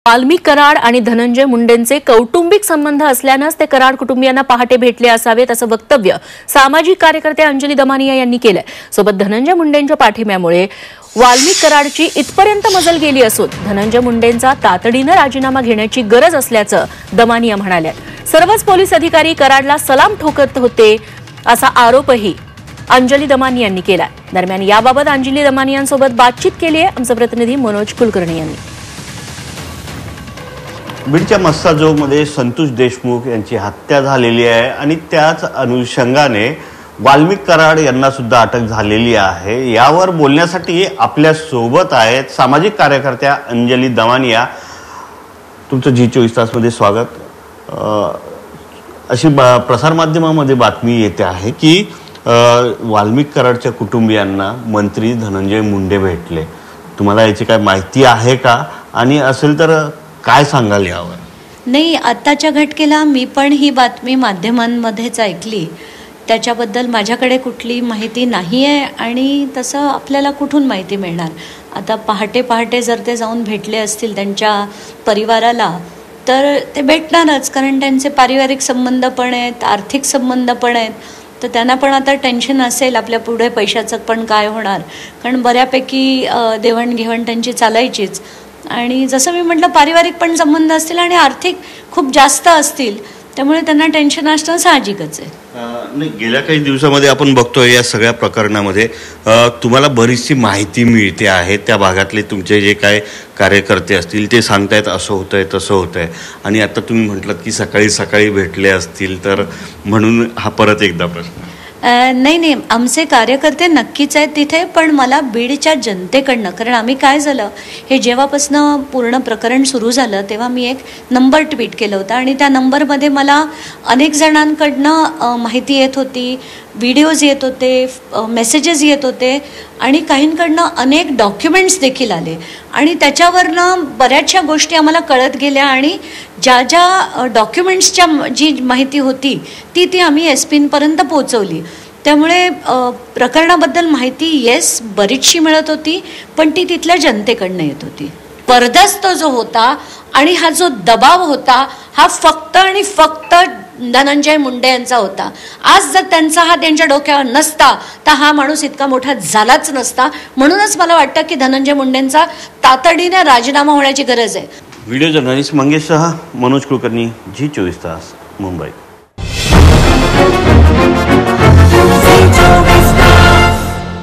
वाल्मिक कराड आणि धनंजय मुंडेंचे कौटुंबिक संबंध असल्यानेच ते कराड कुटुंबियांना पहाटे भेटले असावेत असं वक्तव्य सामाजिक कार्यकर्ते अंजली दमानिया यांनी केलंय। सोबत धनंजय मुंडेंच्या पाठिंब्यामुळे वाल्मिक कराडची इथपर्यंत मजल गेली असून धनंजय मुंडेंचा तातडीने राजीनामा घेण्याची गरज असल्याचं दमानिया म्हणाल्या। सर्वच पोलीस अधिकारी कराडला सलाम ठोकत होते असा आरोपही अंजली दमानिया यांनी केला। दरम्यान याबाबत अंजली दमानियांसोबत बातचीत केली आहे आमचे प्रतिनिधी मनोज कुलकर्णी यांनी। बीडच्या मस्साजोगमध्ये संतोष देशमुख यांची हत्या झालेली आहे आणि त्याच अनुषंगाने वाल्मिक कराड यांना सुद्धा अटक झालेली आहे। यावर बोलण्यासाठी आपल्या सोबत आहेत सामाजिक कार्यकर्त्या अंजली दमानिया। तुमचं जी24 तास मध्ये स्वागत। अशी प्रसार माध्यमांमध्ये बातमी येते आहे की वाल्मिक कराडच्या कुटुंबियांना मंत्री धनंजय मुंडे भेटले। तुम्हाला याची काय माहिती आहे का आणि असेल तर काय सांगाल यावर? नाही, आताच्या घटकेला मी पण ही बातमी माध्यमांमध्येच ऐकली। त्याच्याबद्दल माझ्याकडे कुठली माहिती नाही आहे आणि तसं आपल्याला कुठून माहिती मिळणार? आता पहाटे पहाटे जर ते जाऊन भेटले असतील त्यांच्या परिवाराला तर ते भेटणारच, कारण त्यांचे पारिवारिक संबंध पण आहेत, आर्थिक संबंध पण आहेत। तर त्यांना पण आता टेन्शन असेल आपल्या पुढे पैशाचं पण काय होणार, कारण बऱ्यापैकी देवणघेवण त्यांची चालायचीच। आणि जसं मी म्हटलं पारिवारिक पण संबंध असतील आणि आर्थिक खूप जास्त असतील, त्यामुळे त्यांना टेन्शन असणं साहजिकच आहे। नाही, गेल्या काही दिवसामध्ये आपण बघतोय या सगळ्या प्रकरणामध्ये तुम्हाला बरीचशी माहिती मिळते आहे। त्या भागातले तुमचे जे काय कार्यकर्ते असतील ते सांगतायत असं होतंय तसं होतंय, आणि आता तुम्ही म्हटलात की सकाळी सकाळी भेटले असतील, तर म्हणून हा परत एकदा प्रश्न। नाही, आमचे कार्यकर्ते नक्कीच आहेत तिथे, पण मला बीडच्या जनतेकडनं, कारण आम्ही काय झालं हे जेव्हापासून पूर्ण प्रकरण सुरू झालं तेव्हा मी एक नंबर ट्विट केलं होतं आणि त्या नंबरमध्ये मला अनेक जणांकडनं माहिती येत होती, व्हिडिओज येत होते, मेसेजेस येत होते आणि काहींकडनं अनेक डॉक्युमेंट्स देखील आले आणि त्याच्यावरनं बऱ्याचशा गोष्टी आम्हाला कळत गेल्या आणि ज्या ज्या डॉक्युमेंट्सच्या जी माहिती होती ती आम्ही SP-पर्यंत पोहोचवली। त्यामुळे प्रकरणाबद्दल माहिती बरीचशी मिळत होती, पण ती तिथल्या जनतेकडनं येत होती। परदस्त जो होता आणि हा जो दबाव होता हा फक्त आणि फक्त धनंजय मुंडे यांचा होता। आज जर त्यांचा हा त्यांच्या डोक्यावर नसता तर हा माणूस इतका मोठा झालाच नसता। म्हणूनच मला वाटतं की धनंजय मुंडेंचा तातडीने राजीनामा होण्याची गरज आहे। व्हिडिओ जर्नलिस्ट मंगेशसह मनोज कुलकर्णी, जी24 तास, मुंबई।